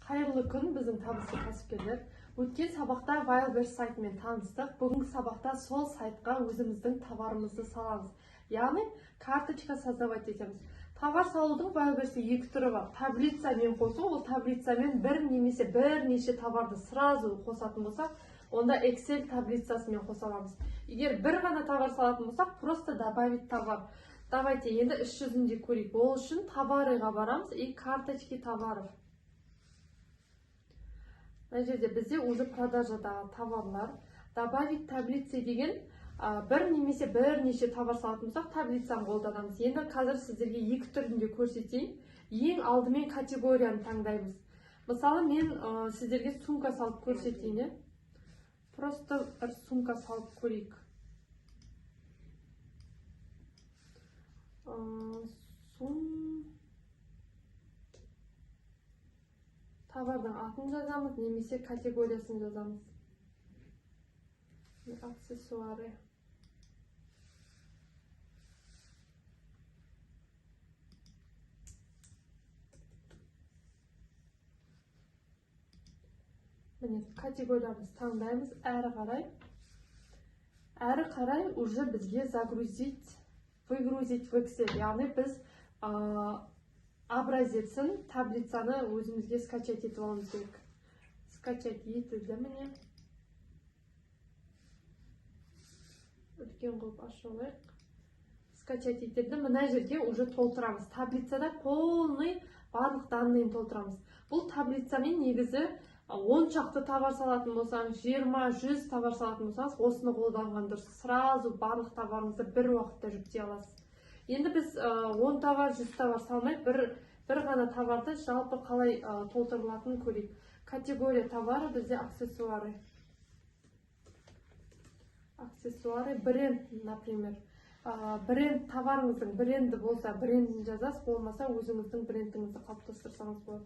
Қайырлы күн, біздің табысты кәсіпкерлер. Өткен сабақта Wildberries сайтымен таныстық. Бүгінгі сабақта сол сайтқа өзіміздің товарымызды саламыз. Яғни карточка создавать етеміз. Товар салудың Wildberries'те екі түрі бар. Таблицамен қосу, ол таблицамен бір немесе бірнеше товарды сразу қосатын болсақ, онда Excel таблицасымен қоса аламыз. Егер бір ғана товар салатын болсақ, просто добавить товар. Давайте енді іс жүзінде көрейік. Ол үшін товарыға барамыз и карточки товаров. Мына жерде бізде уже продажадағы товарлар. Добавить таблицы деген бір немесе бірнеше товар салатын болсақ, таблицаны қолданамыз. Енді қазір сіздерге екі түрінде көрсетейін. Ең алдымен категорияны таңдаймыз. Мысалы, мен сіздерге сумка салып көрсетейін. Просто бір сумка салып көрейік. Товардың атын жазамыз, немесе категориясын жазамыз. Аксессуары. Міне, категориямыз таңдаймыз, әрі қарай уже бізге загрузить, выгрузить в Excel. Яғни біз образецін, таблицаны өзімізге скачать етіп аламыз керек. Скачать етілді міне. Үлкен қылып аша алайық. Скачать етілді. Мына жерге уже толтырамыз. Таблицада полный барлық данныйын толтырамыз. Бұл таблицамен негізі 10 шақты товар салатын болсаңыз, 20-100 товар салатын болсаңыз, осыны қолданған дұрыс. Сразу барлық товарыңызды бір уақытта жүктей аласыз. Енді біз 10 товар, 100 товар салмай, бір ғана товарды жалпы қалай толтырылатынын көрейік. Категория товары бізде аксессуары. Аксессуары, бренд, например. Бренд, товарыңыздың бренді болса, брендін жазасыз, болмаса өзіңіздің брендіңізді қалыптастырсаңыз болады.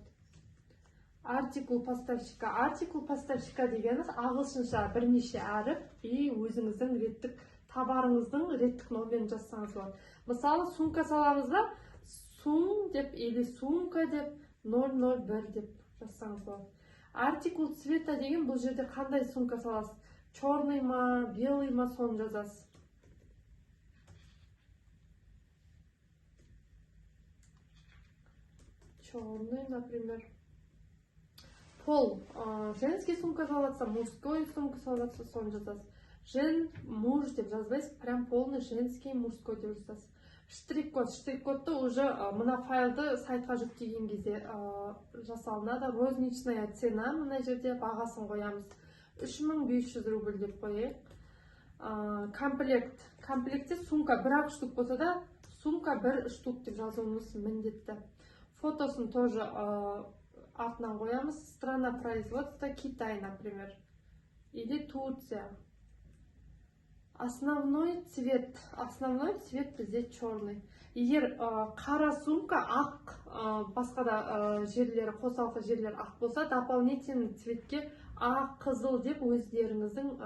Артикул поставщика. Артикул поставщика дегеніміз ағылшынша бірнеше әріп и өзіңіздің реттік товарыңыздың реттік номерін жазсаңыз болады. Мысалы, сумка саламыз да, сум деп или сумка деп 001 деп жазсаңыз болады. Артикул цвета деген бұл жерде қандай сумка саласыз? Черный ма, белый ма, соны жазасыз. Черный, например. Пол. Женский сумка салатса, мужской сумка салатса, соны жазасыз. Жен, муж деп жазбайсыз, прям полный женский, мужской деп жазасыз. Штрих-код. Штрих-кодты уже мына файлды сайтқа жүктеген кезде жасалынады. Розничная цена, мына жерде бағасын қоямыз. 3500 рубль деп қояйық. Комплект. Комплектте сумка бір-ақ штук болса да, сумка бір штук деп жазуымыз міндетті. Фотосын тоже артынан қоямыз. Страна производства Китай, например. Или Турция. Основной цвет бізде черный. Егер қара сумка ақ, басқа да жерлері, қосалқы жерлер ақ болса, дополнительный цветке ақ, қызыл деп өздеріңіздің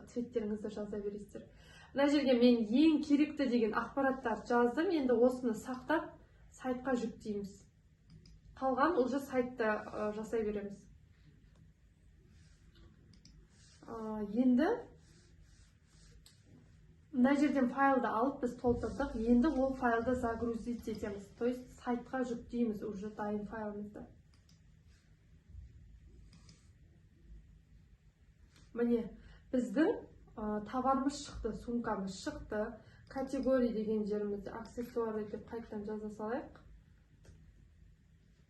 цветтеріңізді жаза бересіздер. Мына жерге мен ең керекті деген ақпараттар жаздым. Енді осыны сақтап сайтқа жүктейміз. Қалған уже сайтта жасай береміз. Енді мына жерден файлды алып біз толтырдық. Енді ол файлды загрузить етеміз. То есть сайтқа жүктейміз уже дайын файлымызды. Міне, біздің товарымыз шықты, сумкамыз шықты. Категория деген жерімізде аксессуары деп қайтадан жаза салайық.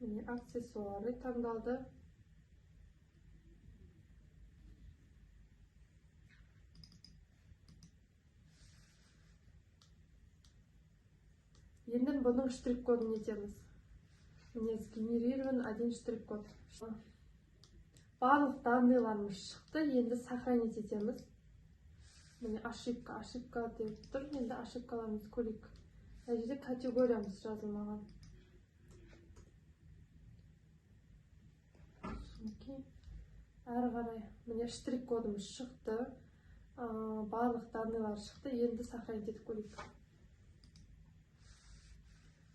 Міне, аксессуары таңдалды. Енді бұның штрих-кодын етеміз. Міне, сгенерирован один штрих-код. Барлық данныйларымыз шықты. Енді сохранить етеміз. Міне, ошибка деп тұр. Енді ошибкаларымыз көрейік. Мына жерде категориямыз жазылмаған. Әрі қарай. Міне, штрих-кодымыз шықты. Барлық данныйлар шықты. Енді сохранить етіп көрейік.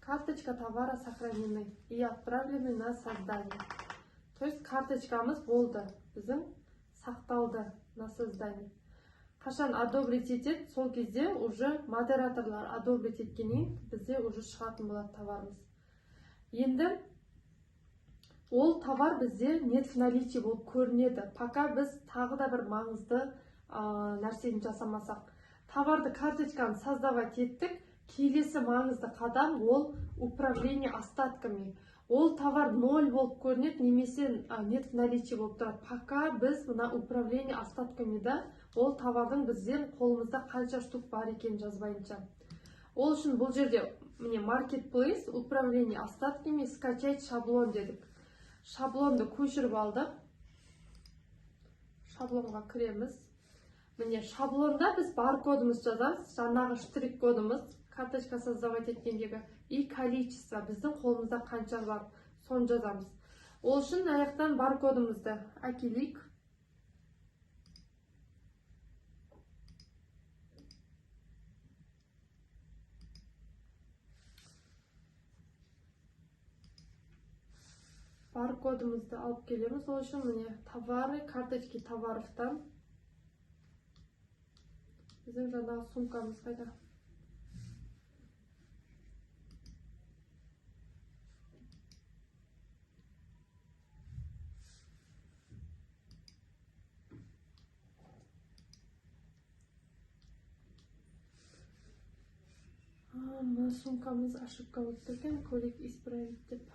Карточка товара сохранены и отправлены на создание. То есть карточкамыз болды, біздің сақталды на создание. Қашан одобрить етеді, сол кезде уже модераторлар одобрить еткеннен бізде уже шығатын болады товарымыз. Енді ол товар бізде нет в наличии болып көрінеді, пока біз тағы да бір маңызды нәрсені жасамасақ. Товарды карточканы создавать еттік, келесі маңызды қадам ол управление остатками. Ол товар 0 болып көрінеді, немесе нет в наличии болып тұрады. Пока біз мына управление остатками да ол товардың бізден қолымызда қанша штук бар екен жазбайынша. Ол үшін бұл жерде міне marketplace, управление остатками, скачать шаблон дедік. Шаблонды көшіріп алдық. Шаблонға кіреміз. Міне шаблонда біз баркодымыз жазамыз, жаңағы штрих кодымыз, карточка создавать еткендегі и количество, біздің қолымызда қанша бар, соны жазамыз. Ол үшін аяқтан баркодымызды әкелейік. Баркодымызды алып келеміз. Ол үшін міне товары, карточки товаровтан біздің жаңағы сумкамыз қайда? Мына сумкамыз ошибка болып тұрген, көрейік исправить деп.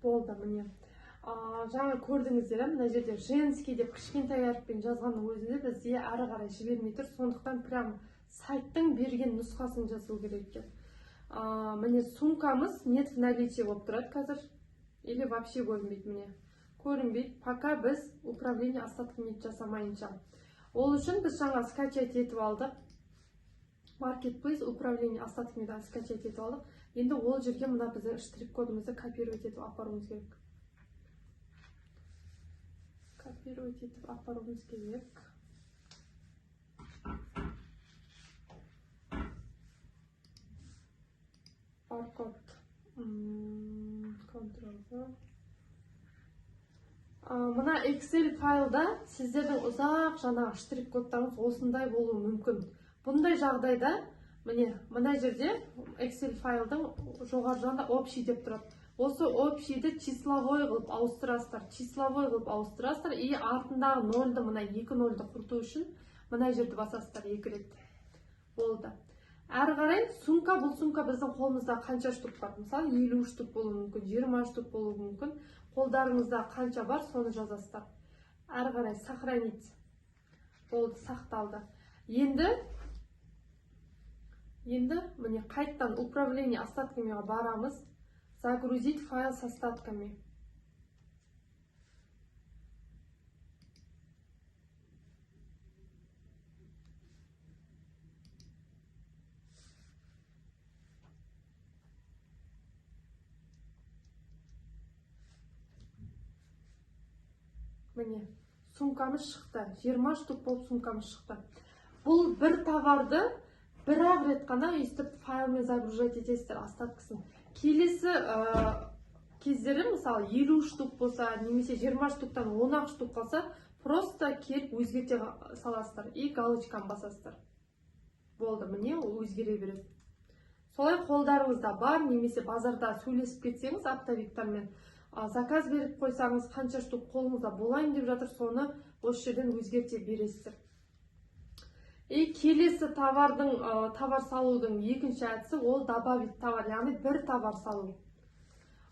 Болды, міне. Жаңа көрдіңіздер, мына жерде женский деп кішкентай әріппен жазғанның өзінде бізде ары қарай жібермей тұр. Сондықтан прям сайттың берген нұсқасын жазу керек екен. Міне сумкамыз нет в наличии болып тұрады қазір. Или вообще көрінбейді, міне. Көрінбейді, пока біз управление остатками жасамайынша. Ол үшін біз жаңа скачать етіп алдық. Marketplace, управление остатками скачать етіп алдық. Енді ол жерге мына біздің штрих кодымызды копировать етіп апаруымыз керек. Копировать етіп апаруымыз керек. Баркод. Ctrl-V. Мына Excel файлда сіздердің ұзақ жаңағы штрих кодтарыңыз осындай болуы мүмкін. Бұндай жағдайда мына жерде Excel файлдың жоғары жағында общий деп тұрады. Осы общийді числовой қылып ауыстырасыздар. Числовой қылып ауыстырасыздар и артындағы нольді, мына 2 нольді құрту үшін мына жерді басасыздар 2 рет. Болды. Әрі қарай сумка, бұл сумка біздің қолымызда қанша штук бар? Мысалы 50 штук болуы мүмкін, 20 штук болуы мүмкін. Қолдарыңызда қанша бар, соны жазасыздар. Әрі қарай сохранить. Болды, сақталды. Енді міне қайттан управление остатками барамыз. Загрузить файл с остатками. Міне, сумкамыз шықты. 20 штук болып сумкамыз шықты. Бұл бір товарды бір-ақ рет қана өйстіп файлмен загружать етесіздер остаткасын. Келесі кездері, мысалы 50 штук болса, немесе 20 штуктан 10 штук қалса, просто келіп өзгерте саласыздар и галочканы басасыздар. Болды, міне өзгере береді. Солай қолдарыңызда бар, немесе базарда сөйлесіп кетсеңіз оптовиктармен, заказ беріп қойсаңыз, қанша штук қолыңызда болайын деп жатыр, соны осы жерден өзгерте бересіздер. Келесі товар салудың екінші әдісі ол добавить товар, яғни бір товар салу.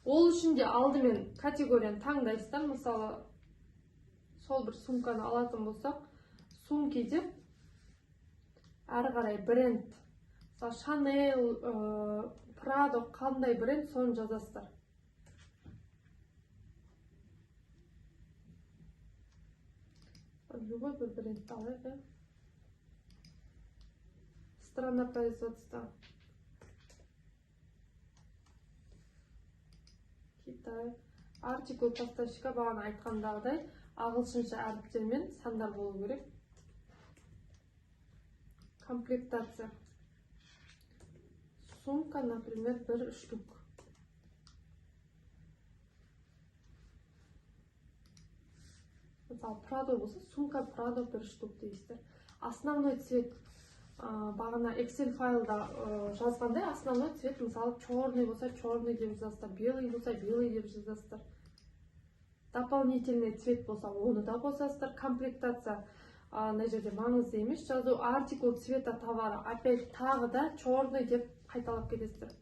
Ол үшін де алдымен категорияны таңдайсыздар. Мысалы, сол бір сумканы алатын болсақ, сумки деп, әрі қарай бренд, мысалы Chanel, Prado, қандай бренд, соны жазасыздар. Любой бір брендті алайық. Страна производства. Китай. Артикул поставщикка бағана айтқандағыдай ағылшынша әріптер мен сандар болу керек. Комплектация. Сумка, например, бір штук. Мысалы, Прадо болса, сумка Прадо бір штук дейсіздер. Основной цвет, бағана Excel файлда жазғандай, основной цвет, мысалы, черный болса, черный деп жазасыздар, белый болса, белый деп жазасыздар. Дополнительный цвет болса, оны да қосасыздар. Комплектация, мына жерде маңызды емес, жазу артикул цвета товара, опять тағы да черный деп қайталап кетесіздер.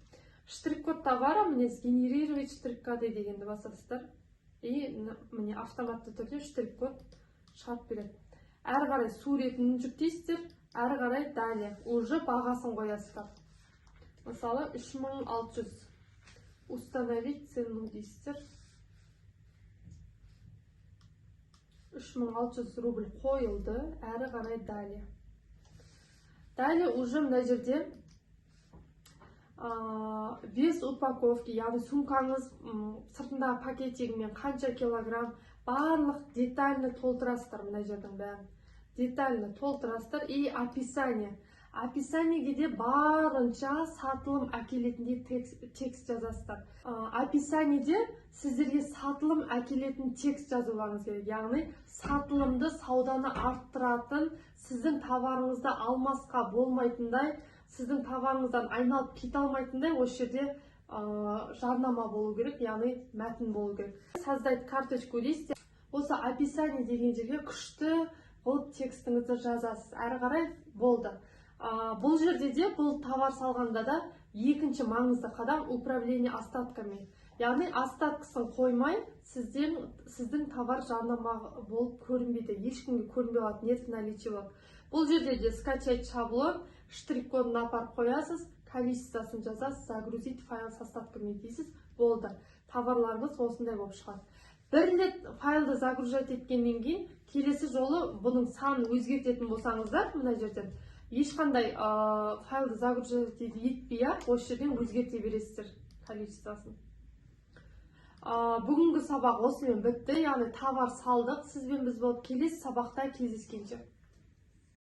Штрих-код товара, міне сгенерировать штрих-коды дегенді басасыздар. И міне автоматты түрде штрих-код шығарып береді. Әрі қарай суретін жүктейсіздер, әрі қарай далее уже бағасын қоясыздар. Мысалы 3600 установить цену дейсіздер. 3600 рубль қойылды, әрі қарай далее. Далее уже мына жерде вес упаковки, яғни сумкаңыз сыртындағы пакетигімен қанша килограмм барлық детальны толтырасыздар мына жердің бәрін. Детальны толтырасыздар и описание. Описаниеге барынша сатылым әкелетіндей текст жазасыздар. Описаниеде сіздерге сатылым әкелетін текст жазуларыңыз керек. Яғни сатылымды, сауданы арттыратын, сіздің товарыңызды алмасқа болмайтындай, сіздің товарыңыздан айналып кете алмайтындай осы жерде жарнама болу керек, яғни мәтін болу керек. Создать карточку дейсіздер. Осы описание деген жерге күшті қылып текстіңізді жазасыз. Әрі қарай болды. Бұл жерде де, бұл товар салғанда да екінші маңызды қадам управление остатками. Яғни остаткасын қоймай, сіздің товар жарнама болып көрінбейді. Ешкімге көрінбей қалады, нет наличия болады. Бұл жерде де скачать шаблон, штрих-кодын апарып қоясыз, количествосын жазасыз, загрузить файл с остатками дейсіз, болды. Товарларыңыз осындай болып шығады. Бір рет файлды загружать еткеннен кейін, келесі жолы бұның санын өзгертетін болсаңыздар, мына жерден ешқандай файлды загружать етпей-ақ, осы жерден өзгерте бересіздер количествосын. Бүгінгі сабақ осымен бітті, яғни товар салдық, сізбен біз болып келесі сабақта кездескенше.